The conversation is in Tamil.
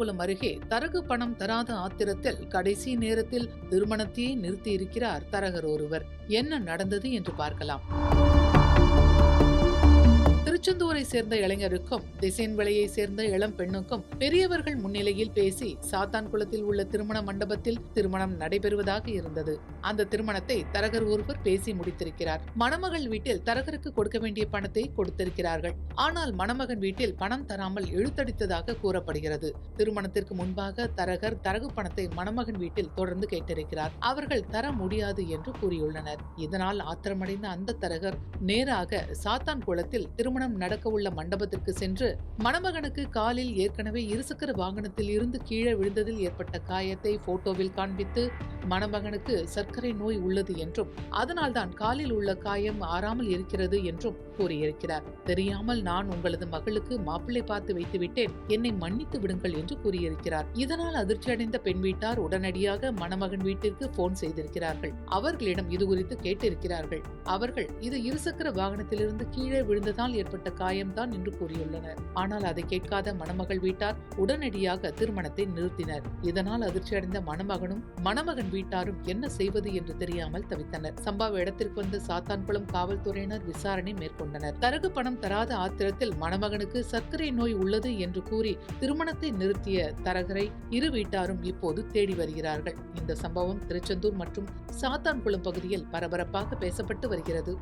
சாத்தான்குளம் அருகே தரகு பணம் தராத ஆத்திரத்தில் கடைசி நேரத்தில் திருமணத்தையே நிறுத்தியிருக்கிறார் தரகர் ஒருவர். என்ன நடந்தது என்று பார்க்கலாம். திருச்செந்தூரை சேர்ந்த இளைஞருக்கும் திசையன்விளையை சேர்ந்த இளம் பெண்ணுக்கும் பெரியவர்கள் முன்னிலையில் பேசி சாத்தான்குளத்தில் உள்ள திருமண மண்டபத்தில் திருமணம் நடைபெறுவதாக இருந்தது. அந்த திருமணத்தை தரகர் ஒருவர் பேசி முடித்திருக்கிறார். மணமகள் வீட்டில் தரகருக்கு கொடுக்க வேண்டிய பணத்தை கொடுத்திருக்கிறார்கள். ஆனால் மணமகன் வீட்டில் பணம் தராமல் இழுத்தடித்ததாக கூறப்படுகிறது. திருமணத்திற்கு முன்பாக தரகர் தரகு பணத்தை மணமகன் வீட்டில் தொடர்ந்து கேட்டிருக்கிறார். அவர்கள் தர முடியாது என்று கூறியுள்ளனர். இதனால் ஆத்திரமடைந்த அந்த தரகர் நேராக சாத்தான்குளத்தில் திருமணம் நடக்க உள்ள மண்டபத்திற்கு சென்று மணமகனுக்கு காலில் ஏற்கனவே இருசக்கர வாகனத்தில் இருந்து கீழே விழுந்ததில் ஏற்பட்ட காயத்தை போட்டோவில் காண்பித்து மணமகனுக்கு சர்க்கரை நோய் உள்ளது என்றும் அதனால்தான் காலில் உள்ள காயம் ஆறாமல் இருக்கிறது என்றும் கூறியிருக்கிறார். தெரியாமல் நான் உங்களது மகளுக்கு மாப்பிள்ளை பார்த்து வைத்து விட்டேன், என்னை மன்னித்து விடுங்கள் என்று கூறியிருக்கிறார். இதனால் அதிர்ச்சியடைந்த பெண் வீட்டார் உடனடியாக மணமகன் வீட்டிற்கு போன் செய்திருக்கிறார்கள். அவர்களிடம் இது குறித்து கேட்டிருக்கிறார்கள். அவர்கள் இது இருசக்கர வாகனத்திலிருந்து கீழே விழுந்ததால் ஏற்பட்ட காயம்தான் என்று கூறியுள்ளனர். ஆனால் அதை கேட்காத மணமகள் வீட்டார் உடனடியாக திருமணத்தை நிறுத்தினர். இதனால் அதிர்ச்சியடைந்த மணமகனும் மணமகன் வீட்டாரும் என்ன செய்வது என்று தெரியாமல் தவித்தனர். சம்பவ இடத்திற்கு வந்த சாத்தான்குளம் காவல்துறையினர் விசாரணை மேற்கொண்டனர். தரகு பணம் தராத ஆத்திரத்தில் மணமகனுக்கு சர்க்கரை நோய் உள்ளது என்று கூறி திருமணத்தை நிறுத்திய தரகரை இரு வீட்டாரும் இப்போது தேடி வருகிறார்கள். இந்த சம்பவம் திருச்செந்தூர் மற்றும் சாத்தான்குளம் பகுதியில் பரபரப்பாக பேசப்பட்டு வருகிறது.